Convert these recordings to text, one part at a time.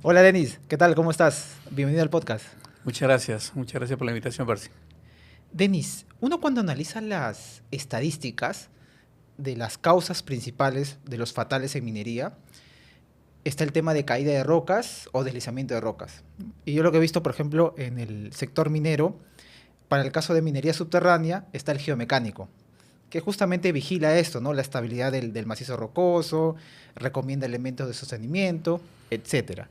Hola Denis, ¿qué tal? ¿Cómo estás? Bienvenido al podcast. Muchas gracias por la invitación, Percy. Denis, uno cuando analiza las estadísticas de las causas principales de los fatales en minería, está el tema de caída de rocas o deslizamiento de rocas. Y yo lo que he visto, por ejemplo, en el sector minero, para el caso de minería subterránea, está el geomecánico, que justamente vigila esto, ¿no? La estabilidad del macizo rocoso, recomienda elementos de sostenimiento, etcétera.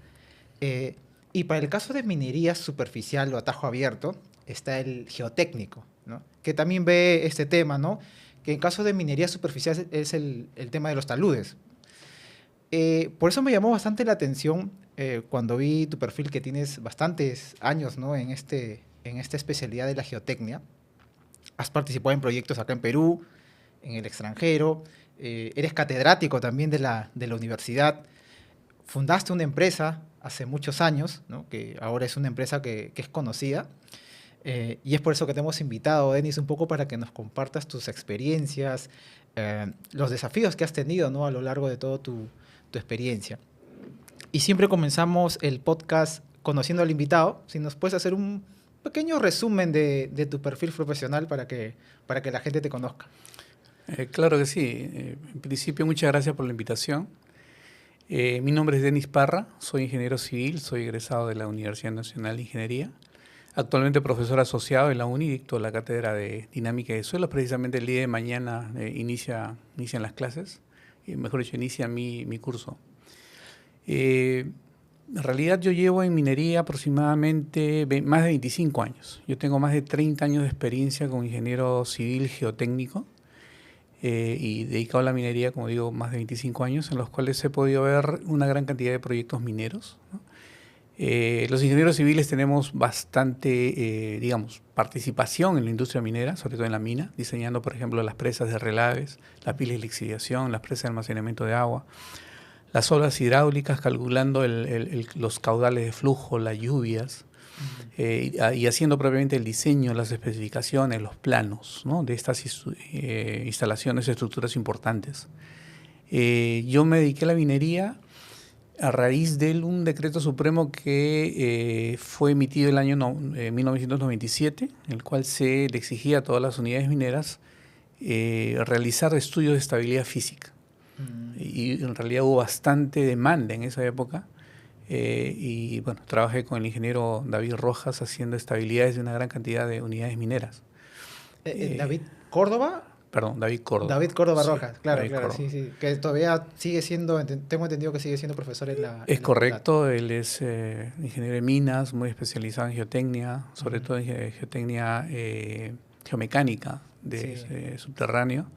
Eh, y para el caso de minería superficial o a tajo abierto, está el geotécnico, ¿no? Que también ve este tema, ¿no? Que en caso de minería superficial es el tema de los taludes. Por eso me llamó bastante la atención cuando vi tu perfil, que tienes bastantes años, ¿no? En esta especialidad de la geotecnia. Has participado en proyectos acá en Perú, en el extranjero, eres catedrático también de la universidad, fundaste una empresa hace muchos años, ¿no? Que ahora es una empresa que es conocida, y es por eso que te hemos invitado, Denis, un poco para que nos compartas tus experiencias, los desafíos que has tenido, ¿no? A lo largo de toda tu experiencia. Y siempre comenzamos el podcast conociendo al invitado. Si nos puedes hacer un pequeño resumen de tu perfil profesional para que la gente te conozca. Claro que sí. En principio, muchas gracias por la invitación. Mi nombre es Denis Parra, soy ingeniero civil, soy egresado de la Universidad Nacional de Ingeniería. Actualmente profesor asociado en la UNI, dicto la cátedra de Dinámica de Suelos. Precisamente el día de mañana inician las clases, mejor dicho, inicia mi curso. En realidad yo llevo en minería aproximadamente más de 25 años. Yo tengo más de 30 años de experiencia como ingeniero civil geotécnico y dedicado a la minería, como digo, más de 25 años, en los cuales he podido ver una gran cantidad de proyectos mineros, ¿no? Los ingenieros civiles tenemos bastante, digamos, participación en la industria minera, sobre todo en la mina, diseñando, por ejemplo, las presas de relaves, las pilas de lixiviación, las presas de almacenamiento de agua, las obras hidráulicas, calculando los caudales de flujo, las lluvias, y haciendo propiamente el diseño, las especificaciones, los planos, ¿no? De estas instalaciones, estructuras importantes. Yo me dediqué a la minería a raíz de un decreto supremo que fue emitido el año 1997, en el cual se le exigía a todas las unidades mineras realizar estudios de estabilidad física. Mm. Y en realidad hubo bastante demanda en esa época. Y bueno, trabajé con el ingeniero David Rojas haciendo estabilidades de una gran cantidad de unidades mineras. Eh, David Córdoba. Perdón, David Córdoba. David Córdoba Sí, Rojas, claro, David claro, Córdoba. sí, sí. Que todavía sigue siendo, tengo entendido que sigue siendo profesor Es en la facultad. correcto, él es ingeniero de minas, muy especializado en geotecnia, sobre Ujú. todo en geotecnia geomecánica de Sí. subterráneo.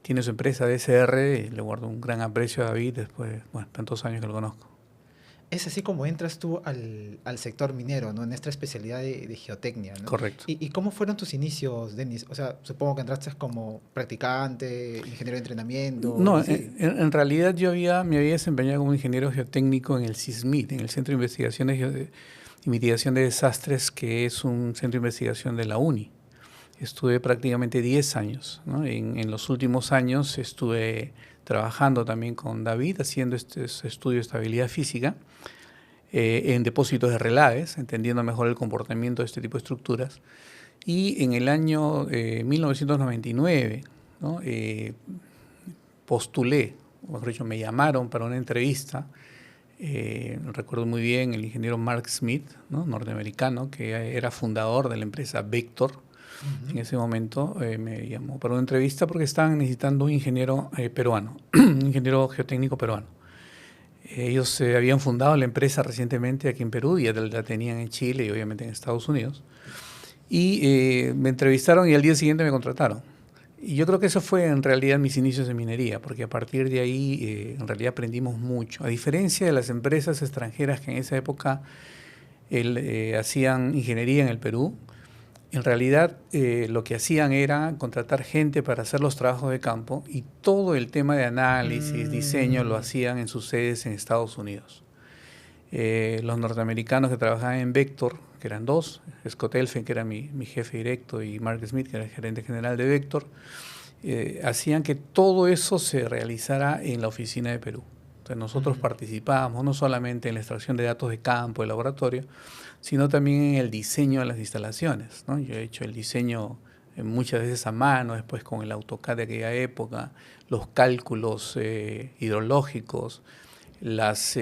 Tiene su empresa DSR y le guardo un gran aprecio a David después de bueno, tantos años que lo conozco. Es así como entras tú al sector minero, ¿no? En esta especialidad de geotecnia, ¿no? Correcto. Y cómo fueron tus inicios, Denis? O sea, supongo que entraste como practicante, ingeniero de entrenamiento, No, así. en realidad me había desempeñado como ingeniero geotécnico en el CISMID, en el Centro de Investigaciones y Mitigación de Desastres, que es un centro de investigación de la UNI. Estuve prácticamente 10 años, ¿no? En los últimos años estuve trabajando también con David, haciendo estos estudios de estabilidad física en depósitos de relaves, entendiendo mejor el comportamiento de este tipo de estructuras. Y en el año 1999, ¿no? Postulé, o mejor dicho, me llamaron para una entrevista. Recuerdo muy bien el ingeniero Mark Smith, ¿no? Norteamericano, que era fundador de la empresa Vector. En Ujú. ese momento me llamó para una entrevista porque estaban necesitando un ingeniero peruano, un ingeniero geotécnico peruano. Ellos habían fundado la empresa recientemente aquí en Perú y ya la tenían en Chile y obviamente en Estados Unidos. Y me entrevistaron y al día siguiente me contrataron. Y yo creo que eso fue en realidad mis inicios en minería, porque a partir de ahí en realidad aprendimos mucho. A diferencia de las empresas extranjeras que en esa época hacían ingeniería en el Perú, en realidad lo que hacían era contratar gente para hacer los trabajos de campo y todo el tema de análisis, diseño, lo Mm. hacían en sus sedes en Estados Unidos. Los norteamericanos que trabajaban en Vector, que eran dos, Scott Elfen, que era mi jefe directo, y Mark Smith, que era el gerente general de Vector, hacían que todo eso se realizara en la oficina de Perú. Entonces nosotros participábamos no solamente en la extracción de datos de campo, de laboratorio, sino también en el diseño de las instalaciones, ¿no? Yo he hecho el diseño muchas veces a mano, después con el AutoCAD de aquella época, los cálculos hidrológicos, las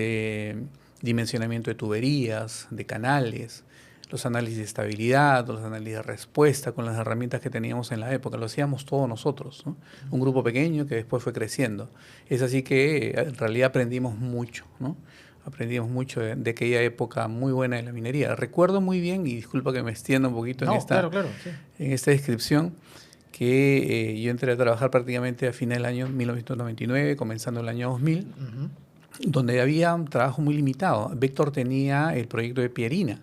dimensionamiento de tuberías, de canales, los análisis de estabilidad, los análisis de respuesta con las herramientas que teníamos en la época. Lo hacíamos todos nosotros, ¿no? Un grupo pequeño que después fue creciendo. Es así que en realidad aprendimos mucho, ¿no? Aprendimos mucho de aquella época muy buena de la minería. Recuerdo muy bien, y disculpa que me extienda un poquito claro, sí. en esta descripción, que yo entré a trabajar prácticamente a final del año 1999, comenzando el año 2000, donde había un trabajo muy limitado. Vector tenía el proyecto de Pierina,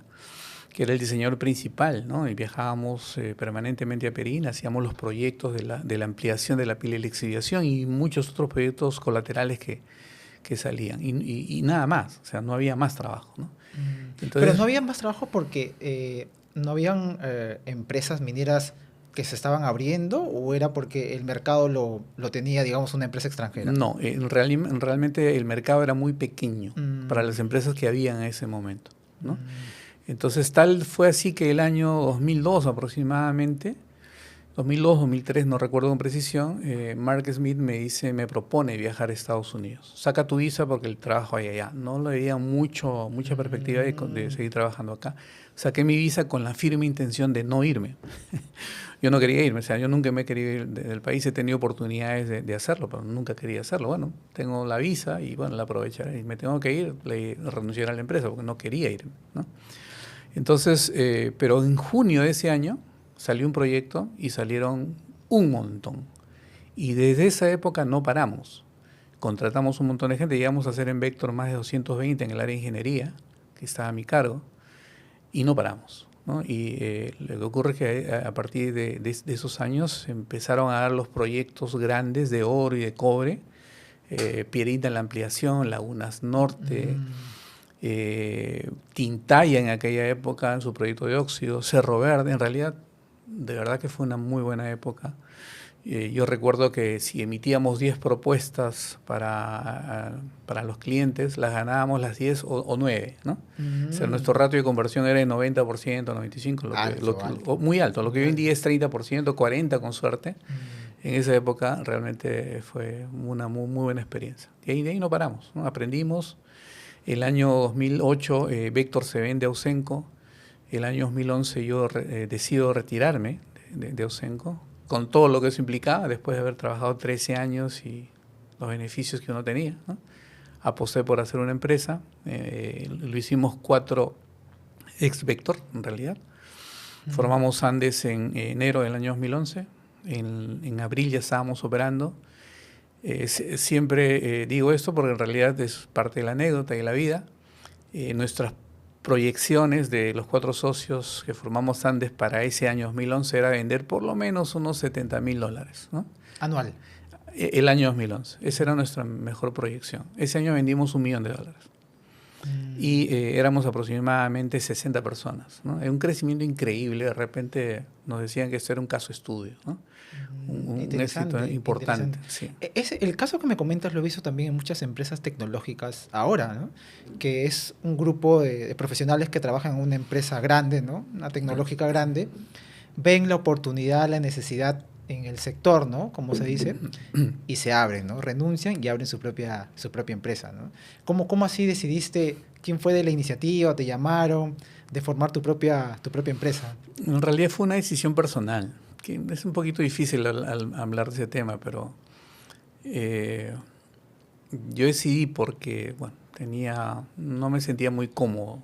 que era el diseñador principal, ¿no? Y viajábamos permanentemente a Pierina, hacíamos los proyectos de la ampliación de la pila de lixiviación y muchos otros proyectos colaterales que salían. Y nada más, o sea, no había más trabajo, ¿no? Entonces, pero no había más trabajo porque no habían empresas mineras que se estaban abriendo, o era porque el mercado lo tenía, digamos, una empresa extranjera. No, realmente el mercado era muy pequeño para las empresas que había en ese momento, ¿no? Entonces tal fue así que el año 2002 aproximadamente, 2002, 2003, no recuerdo con precisión, Mark Smith me propone viajar a Estados Unidos. Saca tu visa porque el trabajo hay allá. No le veía mucha perspectiva de seguir trabajando acá. Saqué mi visa con la firme intención de no irme. Yo no quería irme, o sea, yo nunca me he querido ir del país, he tenido oportunidades de hacerlo, pero nunca quería hacerlo. Bueno, tengo la visa y bueno, la aprovecharé. Y me tengo que ir, renunciar a la empresa porque no quería irme, ¿no? Entonces, pero en junio de ese año salió un proyecto y salieron un montón. Y desde esa época no paramos. Contratamos un montón de gente, llegamos a hacer en Vector más de 220 en el área de ingeniería, que estaba a mi cargo, y no paramos, ¿no? Y lo que ocurre es que a partir de esos años empezaron a dar los proyectos grandes de oro y de cobre, Pierina en la ampliación, Lagunas Norte, Tintaya en aquella época en su proyecto de óxido, Cerro Verde. En realidad, de verdad que fue una muy buena época. Yo recuerdo que si emitíamos 10 propuestas para los clientes, las ganábamos las 10 o 9, ¿no? O sea, nuestro ratio de conversión era de 90%, 95%, muy alto. Lo que hoy en día es 30%, 40% con suerte. En esa época realmente fue una muy buena experiencia. Y de ahí no paramos, ¿no? Aprendimos. El año 2008 Vector se vende a Ausenco. El año 2011 yo decido retirarme de Ausenco, con todo lo que eso implicaba, después de haber trabajado 13 años y los beneficios que uno tenía, ¿no? Aposté por hacer una empresa, lo hicimos 4 ex-Vector, en realidad. Formamos Andes en enero del año 2011, en abril ya estábamos operando. Siempre digo esto porque en realidad es parte de la anécdota y de la vida. Nuestras proyecciones de los 4 socios que formamos Andes para ese año 2011 era vender por lo menos unos $70,000, ¿no? Anual. El año 2011. Esa era nuestra mejor proyección. Ese año vendimos $1 millón. Y éramos aproximadamente 60 personas, ¿no? Un crecimiento increíble. De repente nos decían que esto era un caso estudio, ¿no? Un éxito importante. Sí. El caso que me comentas lo he visto también en muchas empresas tecnológicas ahora, ¿no? Que es un grupo de profesionales que trabajan en una empresa grande, ¿no? Una tecnológica grande, ven la oportunidad, la necesidad en el sector, ¿no? Como se dice, y se abren, ¿no? Renuncian y abren su propia empresa, ¿no? ¿Cómo así decidiste? ¿Quién fue de la iniciativa? ¿Te llamaron de formar tu propia empresa? En realidad fue una decisión personal, que es un poquito difícil al hablar de ese tema, pero yo decidí porque, bueno, no me sentía muy cómodo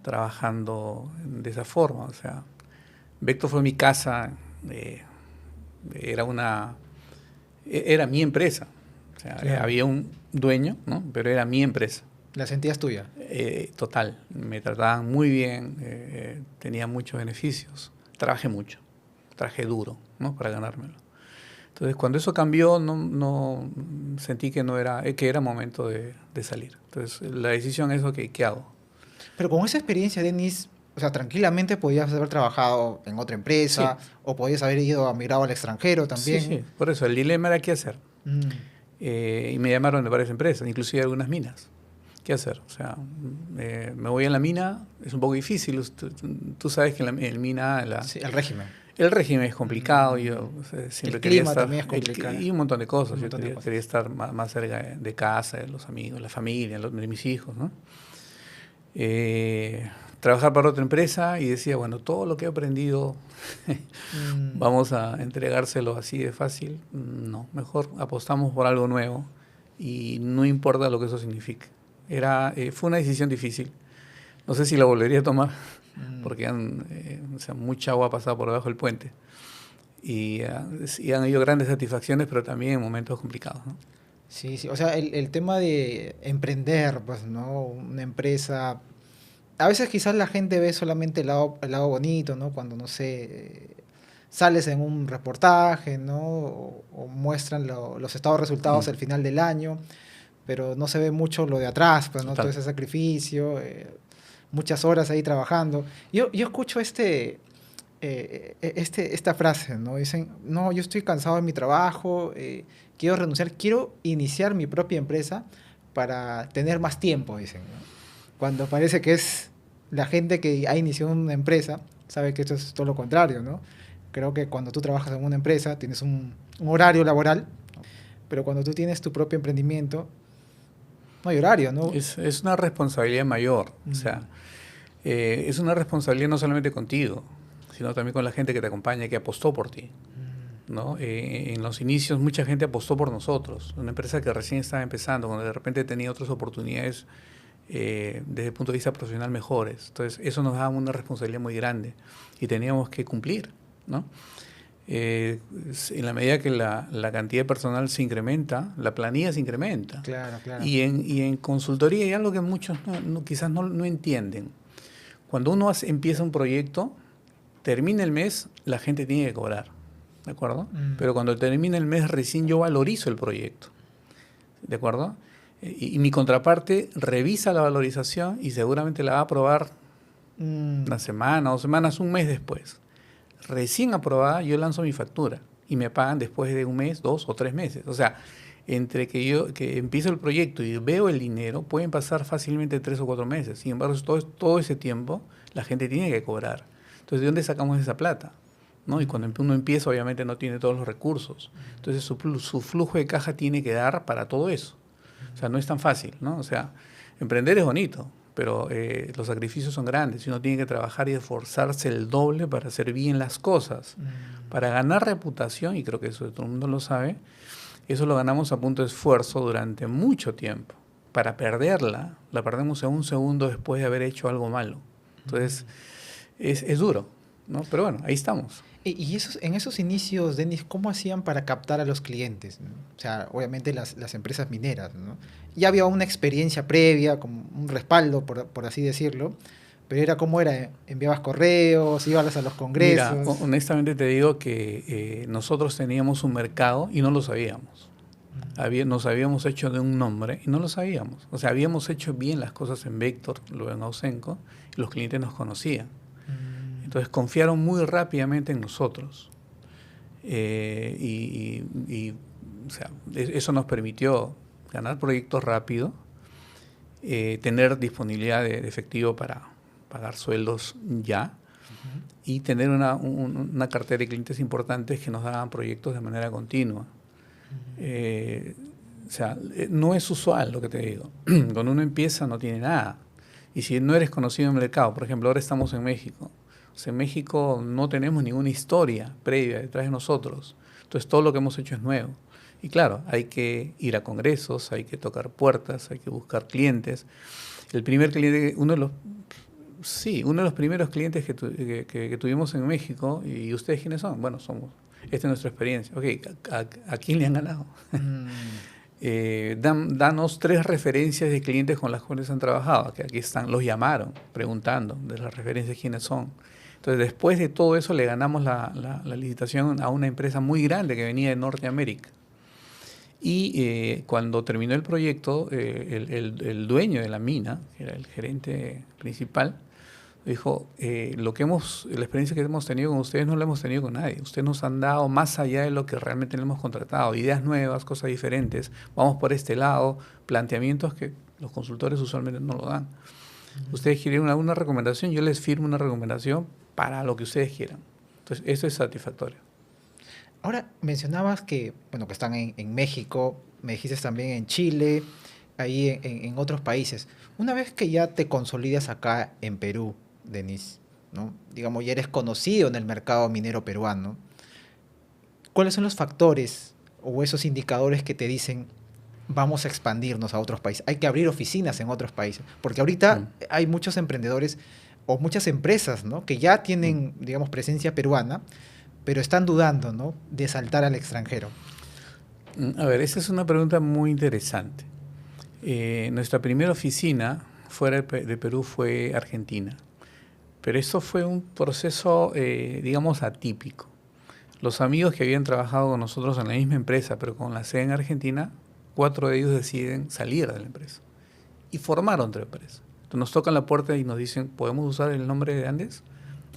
trabajando de esa forma. O sea, Vector fue mi casa, era mi empresa. O sea, claro, había un dueño, ¿no? Pero era mi empresa. ¿La sentías tuya? Total. Me trataban muy bien, tenía muchos beneficios. Trabajé mucho, trabajé duro, ¿no? Para ganármelo. Entonces, cuando eso cambió, no sentí que era momento de salir. Entonces, la decisión es, ok, ¿qué hago? Pero con esa experiencia, Denis, o sea, tranquilamente podías haber trabajado en otra empresa, sí, o podías haber migrado al extranjero también. Sí, por eso el dilema era qué hacer. Y me llamaron de varias empresas, inclusive algunas minas. ¿Qué hacer? O sea, me voy a la mina, es un poco difícil. Tú sabes que en la mina Sí, el régimen. el régimen es complicado. Yo siempre El quería clima estar... también es complicado. Y un montón de cosas. Un Yo montón de cosas. quería estar más cerca de casa, de los amigos, la familia, de mis hijos, ¿no? Trabajar para otra empresa y decía, bueno, todo lo que he aprendido vamos a entregárselo así de fácil. No, mejor apostamos por algo nuevo y no importa lo que eso signifique. Fue una decisión difícil. No sé si la volvería a tomar porque o sea, mucha agua ha pasado por debajo del puente y han habido grandes satisfacciones, pero también en momentos complicados, ¿no? Sí, sí. O sea, el tema de emprender, pues, ¿no? Una empresa. A veces quizás la gente ve solamente el lado bonito, ¿no? Cuando, no sé, sales en un reportaje, ¿no? O muestran los estados resultados al final del año, pero no se ve mucho lo de atrás, pues, ¿no? Total. Todo ese sacrificio, muchas horas ahí trabajando. Yo escucho esta frase, ¿no? Dicen, no, yo estoy cansado de mi trabajo, quiero renunciar, quiero iniciar mi propia empresa para tener más tiempo, dicen, ¿no? Cuando parece que es la gente que ha iniciado una empresa, sabe que esto es todo lo contrario, ¿no? Creo que cuando tú trabajas en una empresa tienes un horario laboral, ¿no? Pero cuando tú tienes tu propio emprendimiento, no hay horario, ¿no? Es una responsabilidad mayor. O sea, es una responsabilidad no solamente contigo, sino también con la gente que te acompaña, que apostó por ti, ¿no? En los inicios mucha gente apostó por nosotros. Una empresa que recién estaba empezando, cuando de repente tenía otras oportunidades desde el punto de vista profesional mejores. Entonces, eso nos daba una responsabilidad muy grande y teníamos que cumplir, ¿no? En la medida que la cantidad de personal se incrementa, la planilla se incrementa. Claro, claro. Y en consultoría hay algo que muchos quizás no entienden. Cuando uno empieza un proyecto, termina el mes, la gente tiene que cobrar, ¿de acuerdo? Pero cuando termina el mes, recién yo valorizo el proyecto, ¿de acuerdo? Y mi contraparte revisa la valorización y seguramente la va a aprobar una semana, 2 semanas, un mes después. Recién aprobada, yo lanzo mi factura y me pagan después de un mes, 2 o 3 meses. O sea, entre que empiezo el proyecto y veo el dinero, pueden pasar fácilmente 3 o 4 meses. Sin embargo, todo ese tiempo, la gente tiene que cobrar. Entonces, ¿de dónde sacamos esa plata? ¿No? Y cuando uno empieza, obviamente no tiene todos los recursos. Entonces, su flujo de caja tiene que dar para todo eso. O sea, no es tan fácil, ¿no? O sea, emprender es bonito, pero los sacrificios son grandes y uno tiene que trabajar y esforzarse el doble para hacer bien las cosas. Para ganar reputación, y creo que eso todo el mundo lo sabe, eso lo ganamos a punto de esfuerzo durante mucho tiempo. Para perderla, la perdemos en un segundo después de haber hecho algo malo. Entonces, es duro, ¿no? Pero bueno, ahí estamos. Y en esos inicios, Denis, ¿cómo hacían para captar a los clientes, ¿no? O sea, obviamente las empresas mineras, ¿no? Ya había una experiencia previa, como un respaldo, por así decirlo, pero era como era, enviabas correos, ibas a los congresos. Mira, honestamente te digo que nosotros teníamos un mercado y no lo sabíamos. Nos habíamos hecho de un nombre y no lo sabíamos. O sea, habíamos hecho bien las cosas en Vector, luego en Ausenco, y los clientes nos conocían. Entonces confiaron muy rápidamente en nosotros. O sea, eso nos permitió ganar proyectos rápido, tener disponibilidad de efectivo para pagar sueldos ya y tener una cartera de clientes importantes que nos daban proyectos de manera continua. O sea, no es usual lo que te digo. Cuando uno empieza no tiene nada. Y si no eres conocido en el mercado, por ejemplo, ahora estamos en México. O sea, en México no tenemos ninguna historia previa detrás de nosotros. Entonces todo lo que hemos hecho es nuevo. Y claro, hay que ir a congresos, hay que tocar puertas, hay que buscar clientes. El primer cliente, uno de los primeros clientes que tuvimos en México, ¿y ustedes quiénes son? Bueno, esta es nuestra experiencia. Ok, ¿a quién le han ganado? Danos 3 referencias de clientes con las cuales han trabajado, que aquí están, los llamaron preguntando de las referencias quiénes son. Entonces, después de todo eso, le ganamos la licitación a una empresa muy grande que venía de Norteamérica. Y cuando terminó el proyecto, el dueño de la mina, que era el gerente principal, Dijo, la experiencia que hemos tenido con ustedes no la hemos tenido con nadie. Ustedes nos han dado más allá de lo que realmente le hemos contratado, ideas nuevas, cosas diferentes. Vamos por este lado, planteamientos que los consultores usualmente no lo dan. Ustedes quieren una recomendación, yo les firmo una recomendación para lo que ustedes quieran. Entonces, eso es satisfactorio. Ahora, mencionabas que, bueno, que están en México, me dijiste también en Chile, ahí en otros países. Una vez que ya te consolidas acá en Perú, Denis, ¿no? Digamos, ya eres conocido en el mercado minero peruano, ¿cuáles son los factores o esos indicadores que te dicen vamos a expandirnos a otros países? Hay que abrir oficinas en otros países, porque ahorita Mm, hay muchos emprendedores o muchas empresas, ¿no? Que ya mm. tienen, digamos, presencia peruana, pero están dudando, ¿no? De saltar al extranjero. A ver, esa es una pregunta muy interesante. Nuestra primera oficina fuera de Perú fue Argentina, pero eso fue un proceso, digamos, atípico. Los amigos que habían trabajado con nosotros en la misma empresa, pero con la sede en Argentina, 4 de ellos deciden salir de la empresa y formar otra empresa. Entonces nos tocan la puerta y nos dicen, ¿podemos usar el nombre de Andes?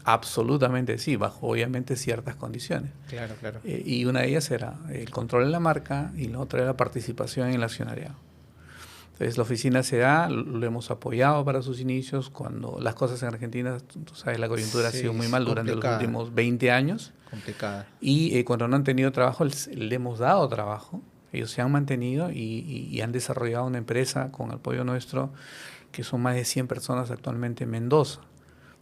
Absolutamente sí, bajo obviamente ciertas condiciones. Claro, claro. Y una de ellas era el control de la marca y la otra era la participación en el accionariado. Entonces la oficina se da, lo hemos apoyado para sus inicios, cuando las cosas en Argentina, tú sabes, la coyuntura ha Sí, sido muy es mal durante los complicada, últimos 20 años. complicada. Y cuando no han tenido trabajo, le hemos dado trabajo. Ellos se han mantenido y han desarrollado una empresa con apoyo nuestro, que son más de 100 personas actualmente en Mendoza,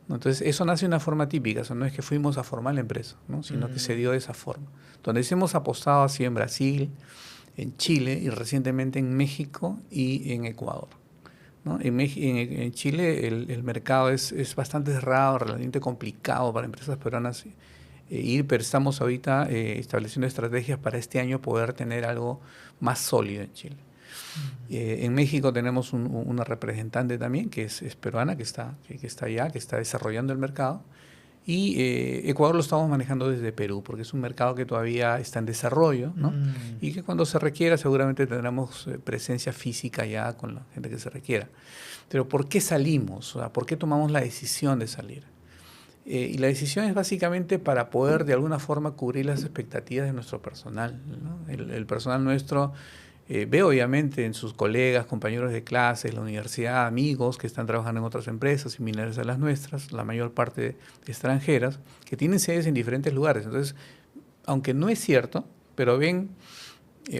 ¿no? Entonces, eso nace de una forma típica. O sea, no es que fuimos a formar la empresa, ¿no? Sino que se Mm, dio de esa forma. Donde sí hemos apostado así en Brasil, en Chile y recientemente en México y en Ecuador, ¿no? En Chile el mercado es bastante cerrado, relativamente complicado para empresas peruanas ir, pero estamos ahorita estableciendo estrategias para este año poder tener algo más sólido en Chile. En México tenemos una representante también que es peruana, que está allá, que está desarrollando el mercado. Y Ecuador lo estamos manejando desde Perú, porque es un mercado que todavía está en desarrollo, ¿no? mm, Y que cuando se requiera seguramente tendremos presencia física ya con la gente que se requiera. Pero ¿por qué salimos? O sea, ¿por qué tomamos la decisión de salir? Y la decisión es básicamente para poder de alguna forma cubrir las expectativas de nuestro personal, ¿no? El personal nuestro ve obviamente en sus colegas, compañeros de clase, en la universidad, amigos que están trabajando en otras empresas similares a las nuestras, la mayor parte extranjeras, que tienen sedes en diferentes lugares. Entonces, aunque no es cierto, pero ven,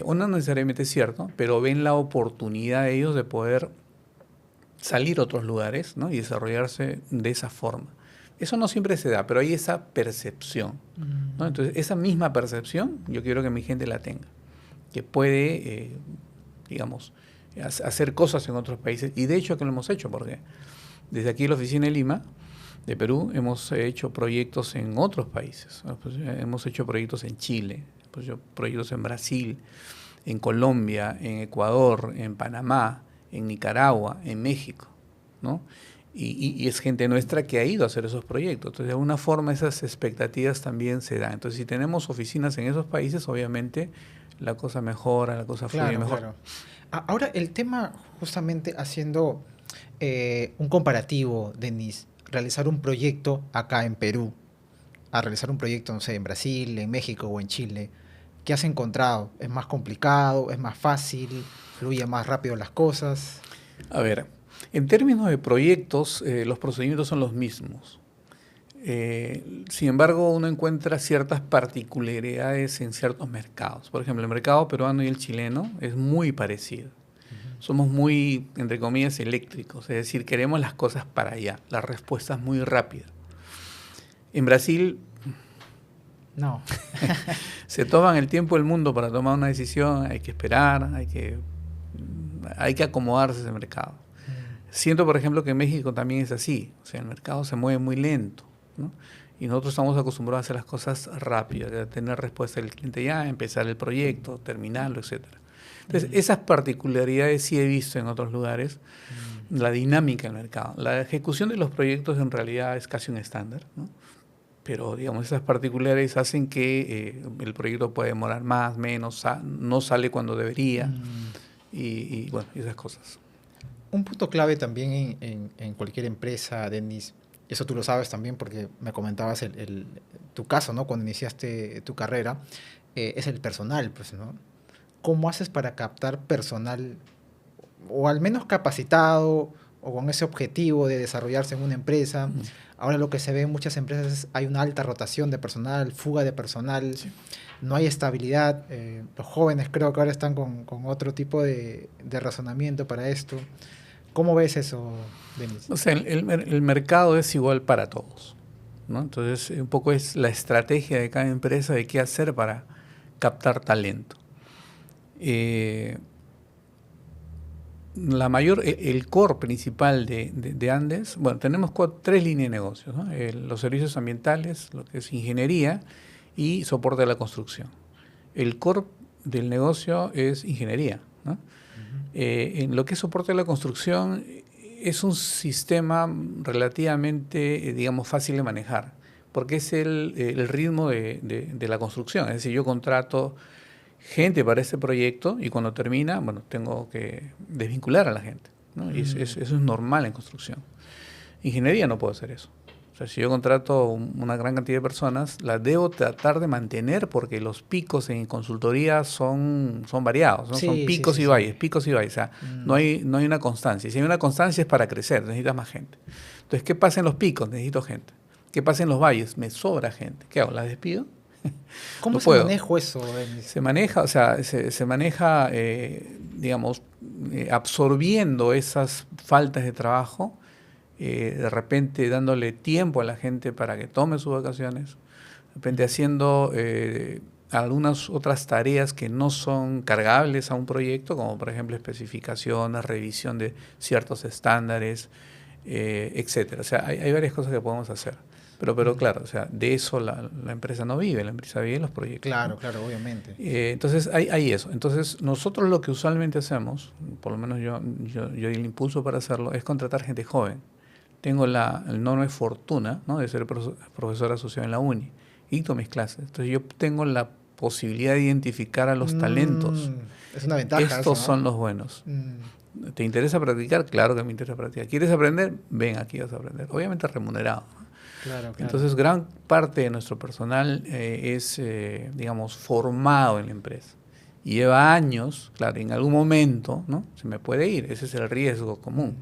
o no necesariamente es cierto, pero ven la oportunidad de ellos de poder salir a otros lugares, ¿no? Y desarrollarse de esa forma. Eso no siempre se da, pero hay esa percepción, ¿no? mm. Entonces, esa misma percepción yo quiero que mi gente la tenga, que puede, digamos, hacer cosas en otros países. Y de hecho que lo hemos hecho, porque desde aquí la oficina de Lima, de Perú, hemos hecho proyectos en otros países, ¿no? Pues, hemos hecho proyectos en Chile, pues, proyectos en Brasil, en Colombia, en Ecuador, en Panamá, en Nicaragua, en México, ¿no? Y es gente nuestra que ha ido a hacer esos proyectos. Entonces, de alguna forma, esas expectativas también se dan. Entonces, si tenemos oficinas en esos países, obviamente la cosa mejora, la cosa fluye Claro, mejor. claro. Ahora, el tema, justamente haciendo un comparativo, Denis, realizar un proyecto acá en Perú, a realizar un proyecto, no sé, en Brasil, en México o en Chile, ¿qué has encontrado? ¿Es más complicado? ¿Es más fácil? ¿Fluye más rápido las cosas? A ver, en términos de proyectos, los procedimientos son los mismos. Sin embargo, uno encuentra ciertas particularidades en ciertos mercados. Por ejemplo, el mercado peruano y el chileno es muy parecido. Somos muy, entre comillas, eléctricos, es decir, queremos las cosas para allá. La respuesta es muy rápida. En Brasil No. se toman el tiempo del mundo para tomar una decisión, hay que esperar, hay que acomodarse a ese mercado. Mm, Siento, por ejemplo, que en México también es así, o sea, el mercado se mueve muy lento, ¿no? Y nosotros estamos acostumbrados a hacer las cosas rápidas, a tener respuesta del cliente ya, empezar el proyecto, terminarlo, etcétera. Entonces, mm, esas particularidades sí he visto en otros lugares, mm. la dinámica del mercado. La ejecución de los proyectos en realidad es casi un estándar, ¿no? Pero, digamos, esas particularidades hacen que el proyecto pueda demorar más, menos, no sale cuando debería, Mm. y bueno, esas cosas. Un punto clave también en cualquier empresa, Denis, eso tú lo sabes también porque me comentabas tu caso, ¿no? Cuando iniciaste tu carrera, es el personal, pues, ¿no? ¿Cómo haces para captar personal o al menos capacitado o con ese objetivo de desarrollarse en una empresa? Mm. Ahora lo que se ve en muchas empresas es hay una alta rotación de personal, fuga de personal, Sí. no hay estabilidad. Los jóvenes creo que ahora están con otro tipo de razonamiento para esto. ¿Cómo ves eso, Denis? O sea, el mercado es igual para todos, ¿no? Entonces, un poco es la estrategia de cada empresa de qué hacer para captar talento. Eh, el core principal de Andes, bueno, tenemos tres líneas de negocios, ¿no? Los servicios ambientales, lo que es ingeniería y soporte a la construcción. El core del negocio es ingeniería, ¿no? En lo que es soporte a la construcción es un sistema relativamente, digamos, fácil de manejar, porque es el ritmo de la construcción. Es decir, yo contrato gente para este proyecto y cuando termina, bueno, tengo que desvincular a la gente, ¿no? Y eso es normal en construcción. Ingeniería no puedo hacer eso. O sea, si yo contrato una gran cantidad de personas, las debo tratar de mantener porque los picos en consultoría son variados, ¿no? Son Sí, sí, picos sí, y sí. valles, picos y valles. O sea, no hay una constancia. Y si hay una constancia es para crecer, necesitas más gente. Entonces, ¿qué pasa en los picos? Necesito gente. ¿Qué pasa en los valles? Me sobra gente. ¿Qué hago? ¿La despido? ¿Cómo No se puedo. maneja eso, Denis? Se maneja, o sea, se maneja, digamos, absorbiendo esas faltas de trabajo, de repente dándole tiempo a la gente para que tome sus vacaciones, de repente haciendo algunas otras tareas que no son cargables a un proyecto, como por ejemplo especificaciones, revisión de ciertos estándares, etcétera. O sea, hay varias cosas que podemos hacer. Pero claro, o sea, de eso la empresa no vive, la empresa vive en los proyectos, Claro, ¿no? claro, obviamente. Entonces hay eso. Entonces nosotros lo que usualmente hacemos, por lo menos yo el impulso para hacerlo, es contratar gente joven. Tengo la enorme fortuna, ¿no?, de ser profesor asociado en la uni y dicto mis clases. Entonces yo tengo la posibilidad de identificar a los talentos. Es una ventaja eso, Estos ¿no? son los buenos. Mm, ¿Te interesa practicar? Claro que me interesa practicar. ¿Quieres aprender? Ven, aquí vas a aprender. Obviamente remunerado, ¿no? claro, claro. Entonces, gran parte de nuestro personal es, digamos, formado en la empresa. Y lleva años, claro, en algún momento, ¿no?, se me puede ir. Ese es el riesgo común.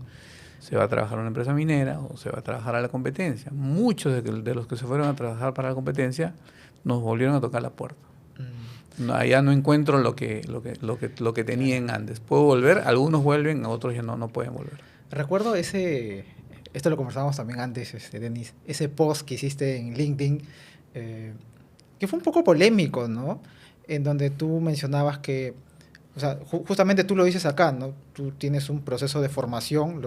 Se va a trabajar a una empresa minera o se va a trabajar a la competencia. Muchos de los que se fueron a trabajar para la competencia nos volvieron a tocar la puerta. No, allá no encuentro lo que tenían antes. ¿Puedo volver? Algunos vuelven, otros ya no pueden volver. Recuerdo esto lo conversábamos también antes, Denis, ese post que hiciste en LinkedIn, que fue un poco polémico, ¿no? En donde tú mencionabas que, o sea, justamente tú lo dices acá, ¿no? Tú tienes un proceso de formación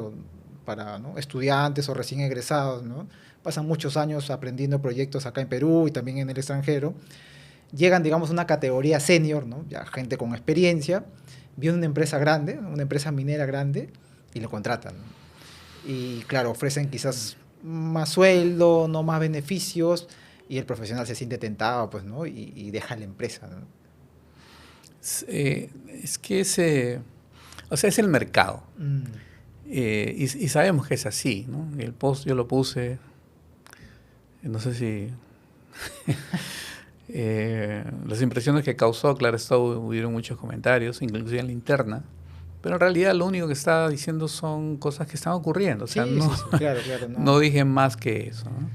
para, ¿no?, estudiantes o recién egresados, ¿no? Pasan muchos años aprendiendo proyectos acá en Perú y también en el extranjero. Llegan, digamos, a una categoría senior, ¿no? Ya gente con experiencia, viene una empresa grande, una empresa minera grande, y lo contratan, ¿no? Y claro, ofrecen quizás más sueldo, no más beneficios, y el profesional se siente tentado, pues, ¿no? Y deja la empresa, ¿no? Es que o sea, es el mercado. Mm. Y sabemos que es así, ¿no? El post yo lo puse, no sé si... las impresiones que causó, claro, hubieron muchos comentarios, inclusive en la interna, pero en realidad lo único que estaba diciendo son cosas que están ocurriendo, o sea, Sí, sí, sí, claro, claro, no no. dije más que eso, ¿no?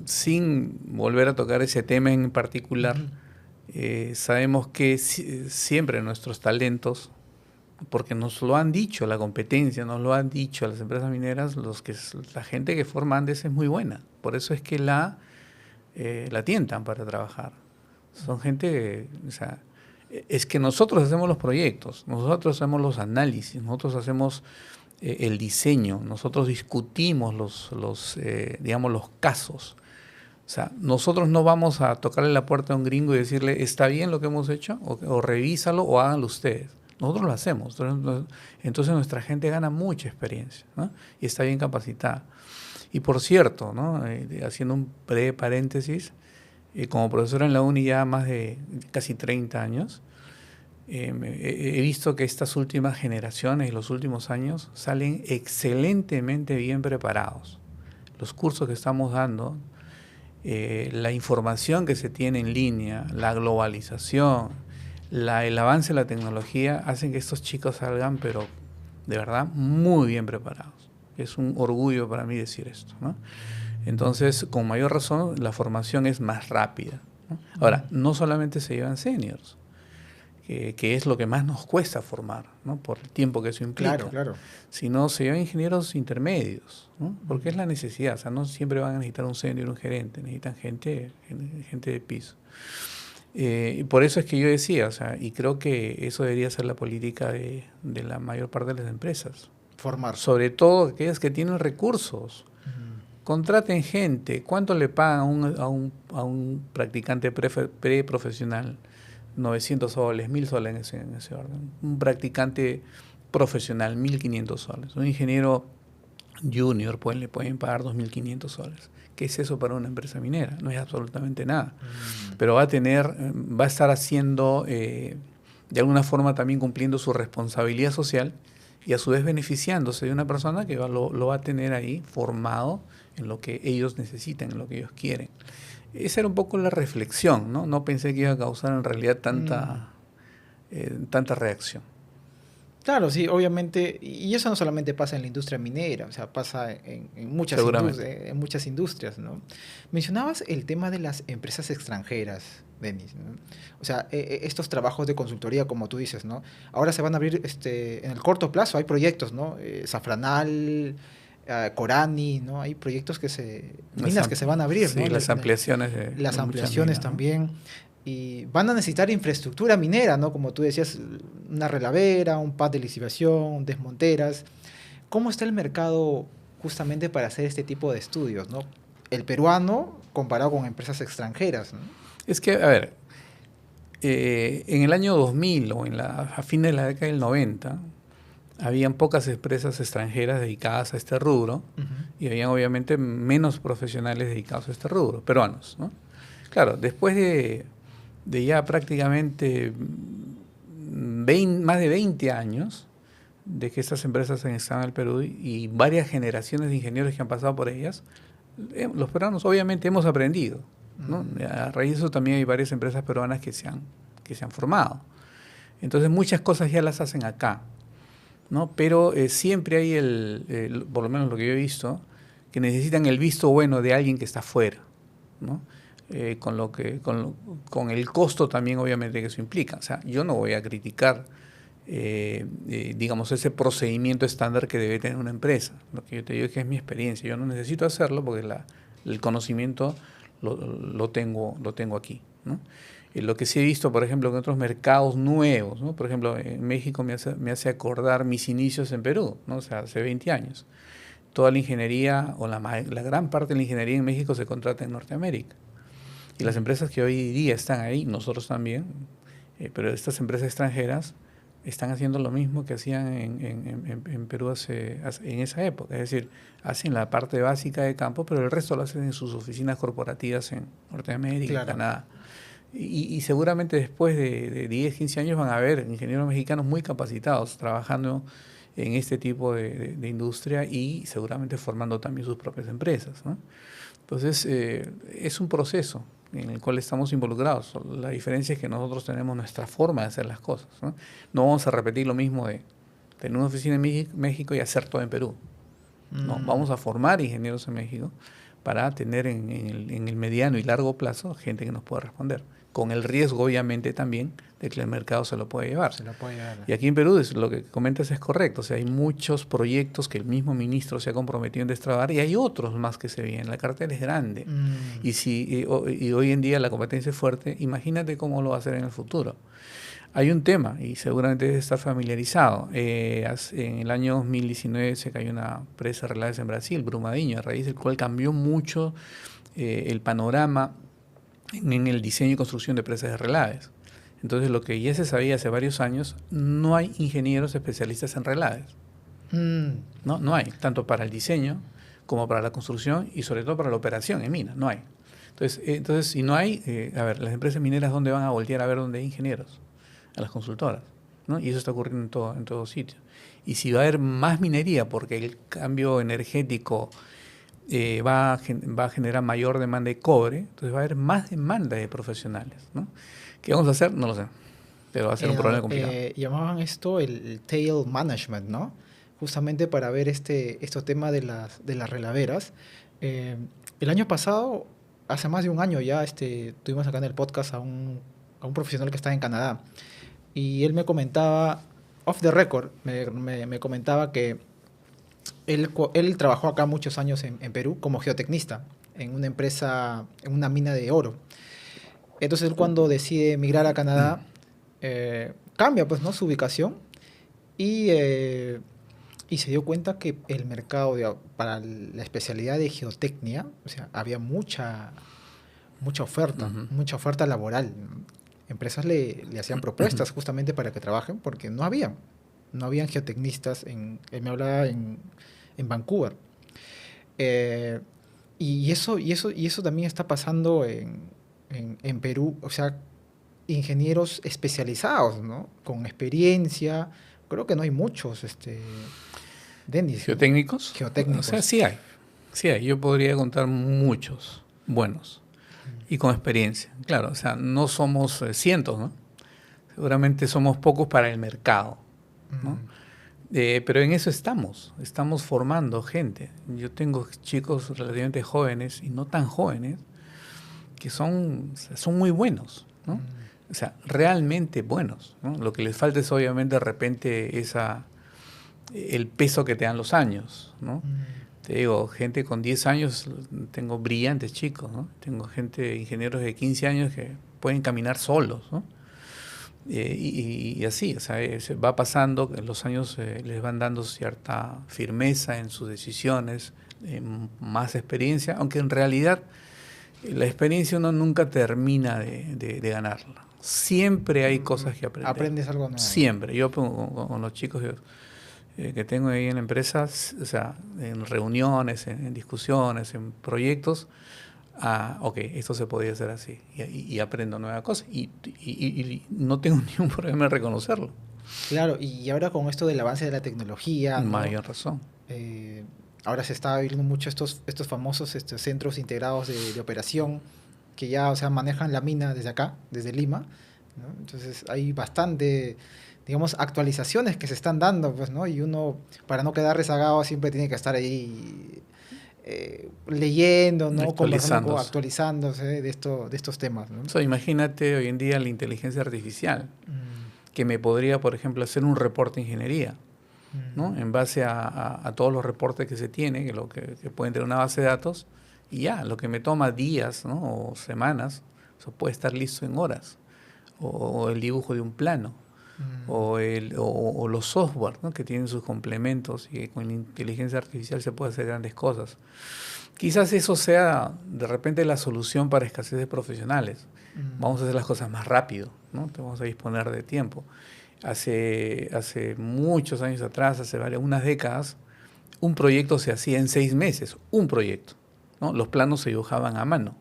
Sin volver a tocar ese tema en particular, Ujú. sabemos que siempre nuestros talentos, porque nos lo han dicho la competencia, nos lo han dicho las empresas mineras, la gente que forma Andes es muy buena, por eso es que la tientan para trabajar. Son gente, o sea, es que nosotros hacemos los proyectos, nosotros hacemos los análisis, nosotros hacemos el diseño, nosotros discutimos digamos, los casos. O sea, nosotros no vamos a tocarle la puerta a un gringo y decirle, ¿está bien lo que hemos hecho? O revísalo o háganlo ustedes. Nosotros lo hacemos. Entonces nuestra gente gana mucha experiencia, ¿no? Y está bien capacitada. Y por cierto, ¿no?, haciendo un breve paréntesis, como profesor en la uni ya más de casi 30 años, He visto que estas últimas generaciones, los últimos años, salen excelentemente bien preparados. Los cursos que estamos dando, la información que se tiene en línea, la globalización, el avance de la tecnología, hacen que estos chicos salgan, pero de verdad, muy bien preparados. Es un orgullo para mí decir esto, ¿no? Entonces, con mayor razón, la formación es más rápida, ¿no? Ahora, no solamente se llevan seniors, que es lo que más nos cuesta formar, ¿no? Por el tiempo que eso implica. Claro, claro. Sino se llevan ingenieros intermedios, ¿no? Porque es la necesidad. O sea, no siempre van a necesitar un senior, un gerente, necesitan gente de piso. Y por eso es que yo decía, o sea, y creo que eso debería ser la política de la mayor parte de las empresas. Formar. Sobre todo aquellas que tienen recursos. Contraten gente. ¿Cuánto le pagan a un practicante preprofesional? 900 soles, 1000 soles en ese orden. Un practicante profesional, 1500 soles. Un ingeniero junior le pueden pagar 2500 soles. ¿Qué es eso para una empresa minera? No es absolutamente nada. Pero va a estar haciendo, de alguna forma también cumpliendo su responsabilidad social y a su vez beneficiándose de una persona que lo va a tener ahí formado en lo que ellos necesitan, en lo que ellos quieren. Esa era un poco la reflexión, ¿no? No pensé que iba a causar en realidad tanta reacción. Claro, sí, obviamente, y eso no solamente pasa en la industria minera, o sea, pasa en muchas industrias, ¿no? Mencionabas el tema de las empresas extranjeras, Denis, ¿no? O sea, estos trabajos de consultoría, como tú dices, ¿no? Ahora se van a abrir, en el corto plazo hay proyectos, ¿no? Safranal, Corani, ¿no? Hay proyectos minas que se van a abrir, sí, ¿no? Las ampliaciones. Las ampliaciones minas, también. ¿no? Y van a necesitar infraestructura minera, ¿no? Como tú decías, una relavera, un pad de lisivación, desmonteras. ¿Cómo está el mercado justamente para hacer este tipo de estudios, ¿no? El peruano comparado con empresas extranjeras, ¿no? Es que, a ver, en el año 2000 o a fin de la década del 90, habían pocas empresas extranjeras dedicadas a este rubro y habían obviamente menos profesionales dedicados a este rubro, peruanos, ¿no? Claro, después de ya prácticamente más de 20 años de que estas empresas han estado en el Perú y varias generaciones de ingenieros que han pasado por ellas, los peruanos obviamente hemos aprendido, ¿no? A raíz de eso también hay varias empresas peruanas que se han formado. Entonces muchas cosas ya las hacen acá, ¿no? Pero siempre hay por lo menos lo que yo he visto, que necesitan el visto bueno de alguien que está afuera, ¿no? Con el costo también obviamente que eso implica. O sea, yo no voy a criticar, digamos, ese procedimiento estándar que debe tener una empresa. Lo que yo te digo es que es mi experiencia. Yo no necesito hacerlo porque el conocimiento lo tengo aquí, ¿no? Lo que sí he visto, por ejemplo, en otros mercados nuevos, ¿no? Por ejemplo, en México me hace acordar mis inicios en Perú, ¿no? O sea, hace 20 años. Toda la ingeniería, o la gran parte de la ingeniería en México se contrata en Norteamérica. Y las empresas que hoy día están ahí, nosotros también, pero estas empresas extranjeras están haciendo lo mismo que hacían en Perú en esa época. Es decir, hacen la parte básica de campo, pero el resto lo hacen en sus oficinas corporativas en Norteamérica, claro, Canadá. Y seguramente después de 10, 15 años van a haber ingenieros mexicanos muy capacitados trabajando en este tipo de industria y seguramente formando también sus propias empresas, ¿no? Entonces, es un proceso en el cual estamos involucrados. La diferencia es que nosotros tenemos nuestra forma de hacer las cosas, ¿no? No vamos a repetir lo mismo de tener una oficina en México y hacer todo en Perú. No, vamos a formar ingenieros en México para tener en el mediano y largo plazo gente que nos pueda responder, con el riesgo obviamente también de que el mercado se lo puede llevar. Y aquí en Perú lo que comentas es correcto, o sea, hay muchos proyectos que el mismo ministro se ha comprometido en destrabar y hay otros más que se vienen, la cartera es grande. Y hoy en día la competencia es fuerte, imagínate cómo lo va a hacer en el futuro. Hay un tema, y seguramente debe estar familiarizado. En el año 2019 se cayó una presa de relaves en Brasil, Brumadinho, a raíz del cual cambió mucho el panorama en el diseño y construcción de presas de relaves. Entonces, lo que ya se sabía hace varios años, no hay ingenieros especialistas en relaves. No hay, tanto para el diseño como para la construcción y sobre todo para la operación en minas, no hay. Entonces si no hay, las empresas mineras, ¿dónde van a voltear a ver dónde hay ingenieros? a las consultoras, ¿no? Y eso está ocurriendo en todos sitios. Y si va a haber más minería, porque el cambio energético va a generar mayor demanda de cobre, entonces va a haber más demanda de profesionales, ¿no? ¿Qué vamos a hacer? No lo sé, pero va a ser un problema complicado. Llamaban esto el tail management, ¿no? Justamente para ver estos temas de las relaveras. El año pasado, hace más de un año ya, tuvimos acá en el podcast a un profesional que está en Canadá. Y él me comentaba, off the record, me comentaba que él trabajó acá muchos años en Perú como geotecnista en una empresa, en una mina de oro. Entonces él cuando decide emigrar a Canadá, cambia pues, ¿no? Su ubicación y, y se dio cuenta que el mercado para la especialidad de geotecnia, o sea, había mucha oferta laboral. Empresas le hacían propuestas justamente para que trabajen porque no habían geotecnistas, él me hablaba en Vancouver. Eh, y eso también está pasando en Perú, o sea, ingenieros especializados, ¿no? Con experiencia, creo que no hay muchos, Denis, ¿Geotécnicos? O sea, geotécnicos. sí hay. Sí hay. Yo podría contar muchos buenos y con experiencia. Claro, o sea, no somos cientos, ¿no? Seguramente somos pocos para el mercado, ¿no? Mm, Pero en eso estamos formando gente. Yo tengo chicos relativamente jóvenes y no tan jóvenes que son muy buenos, ¿no? mm, O sea, realmente buenos, ¿no? Lo que les falta es obviamente de repente el peso que te dan los años, ¿no? mm, Te digo, gente con 10 años, tengo brillantes chicos, ¿no? Tengo ingenieros de 15 años que pueden caminar solos, ¿no? Y así, o sea, se va pasando, los años les van dando cierta firmeza en sus decisiones, más experiencia, aunque en realidad la experiencia uno nunca termina de ganarla. Siempre hay cosas que aprender. Aprendes algo nuevo. Siempre. Yo con los chicos que tengo ahí en la empresa, o sea, en reuniones, en discusiones, en proyectos, ok, esto se podía hacer así. Y aprendo nuevas cosas. Y no tengo ningún problema en reconocerlo. Claro, y ahora con esto del avance de la tecnología, ¿no? Mayor razón. Eh, ahora se está viendo mucho estos famosos centros integrados de operación que ya, o sea, manejan la mina desde acá, desde Lima, ¿no? Entonces hay bastante, digamos, actualizaciones que se están dando, pues, ¿no? Y uno, para no quedar rezagado, siempre tiene que estar ahí leyendo, ¿no? Conversando, Actualizándose. actualizándose de estos temas, ¿no? O sea, imagínate hoy en día la inteligencia artificial, Mm, que me podría, por ejemplo, hacer un reporte de ingeniería, ¿no? mm, En base a todos los reportes que se tiene, que pueden tener una base de datos, y ya, lo que me toma días, ¿no? O semanas, eso puede estar listo en horas. O el dibujo de un plano, mm. o los software, ¿no? Que tienen sus complementos y que con la inteligencia artificial se puede hacer grandes cosas. Quizás eso sea de repente la solución para escasez de profesionales. Vamos a hacer las cosas más rápido, ¿no? Te vamos a disponer de tiempo. Hace muchos años atrás, unas décadas, un proyecto se hacía en 6 meses, un proyecto, ¿no? Los planos se dibujaban a mano,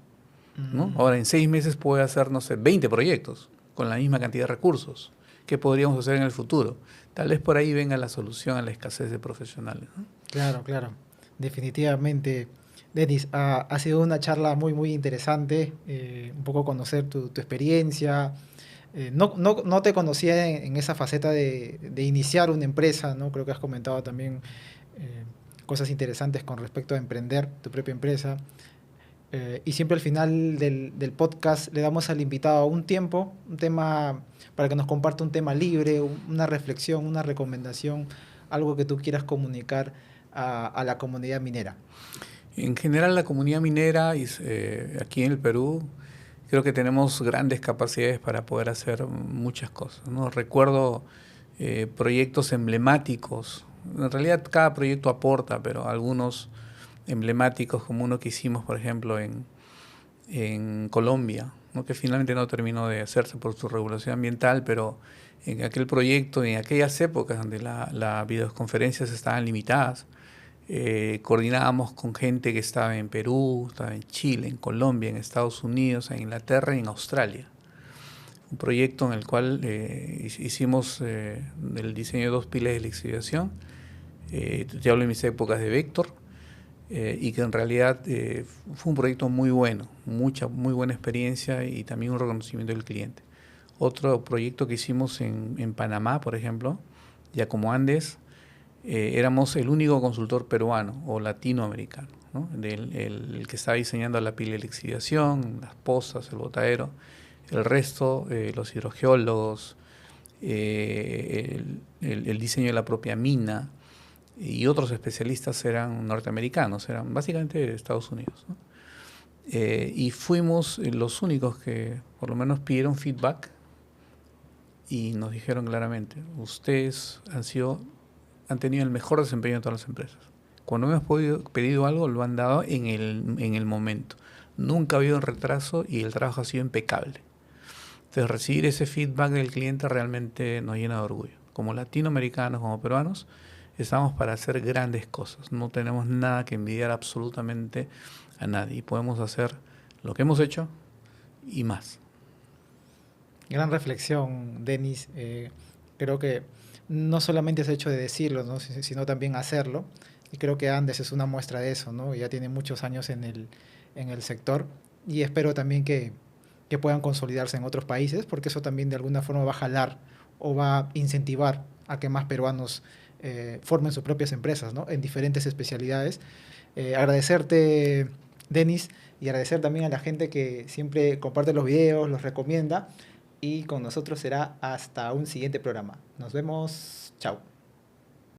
¿no? Mm. Ahora en 6 meses puede hacer, no sé, 20 proyectos con la misma cantidad de recursos. ¿Qué podríamos hacer en el futuro? Tal vez por ahí venga la solución a la escasez de profesionales, ¿no? Claro, claro. Definitivamente, Denis, ha sido una charla muy, muy interesante. Un poco conocer tu experiencia. No te conocía en esa faceta de iniciar una empresa, ¿no? Creo que has comentado también eh, cosas interesantes con respecto a emprender tu propia empresa. Y siempre al final del podcast le damos al invitado un tema, para que nos comparta un tema libre, una reflexión, una recomendación, algo que tú quieras comunicar a la comunidad minera. En general, la comunidad minera aquí en el Perú, creo que tenemos grandes capacidades para poder hacer muchas cosas, ¿no? Recuerdo proyectos emblemáticos. En realidad, cada proyecto aporta, pero algunos emblemáticos, como uno que hicimos, por ejemplo, en Colombia, ¿no? Que finalmente no terminó de hacerse por su regulación ambiental, pero en aquel proyecto, en aquellas épocas donde las videoconferencias estaban limitadas, coordinábamos con gente que estaba en Perú, estaba en Chile, en Colombia, en Estados Unidos, en Inglaterra y en Australia. un proyecto en el cual hicimos el diseño de 2 pilas de lixiviación. Te hablo de mis épocas de Vector, y que en realidad fue un proyecto muy bueno, muy buena experiencia y también un reconocimiento del cliente. Otro proyecto que hicimos en Panamá, por ejemplo, ya como Andes, éramos el único consultor peruano o latinoamericano, ¿no? El que estaba diseñando la pila de lixiviación, las pozas, el botadero. El resto, los hidrogeólogos, el diseño de la propia mina y otros especialistas eran norteamericanos, eran básicamente de Estados Unidos, ¿no? Y fuimos los únicos que por lo menos pidieron feedback y nos dijeron claramente, ustedes han tenido el mejor desempeño de todas las empresas. Cuando hemos pedido algo, lo han dado en el momento. Nunca ha habido un retraso y el trabajo ha sido impecable. Entonces, recibir ese feedback del cliente realmente nos llena de orgullo. Como latinoamericanos, como peruanos, estamos para hacer grandes cosas. No tenemos nada que envidiar absolutamente a nadie. Y podemos hacer lo que hemos hecho y más. Gran reflexión, Denis. Creo que no solamente es hecho de decirlo, ¿no? Sino también hacerlo. Y creo que Andes es una muestra de eso, ¿no? Ya tiene muchos años en el sector y espero también que puedan consolidarse en otros países, porque eso también de alguna forma va a jalar o va a incentivar a que más peruanos formen sus propias empresas, ¿no? En diferentes especialidades. Agradecerte, Denis, y agradecer también a la gente que siempre comparte los videos, los recomienda, y con nosotros será hasta un siguiente programa. Nos vemos, chao.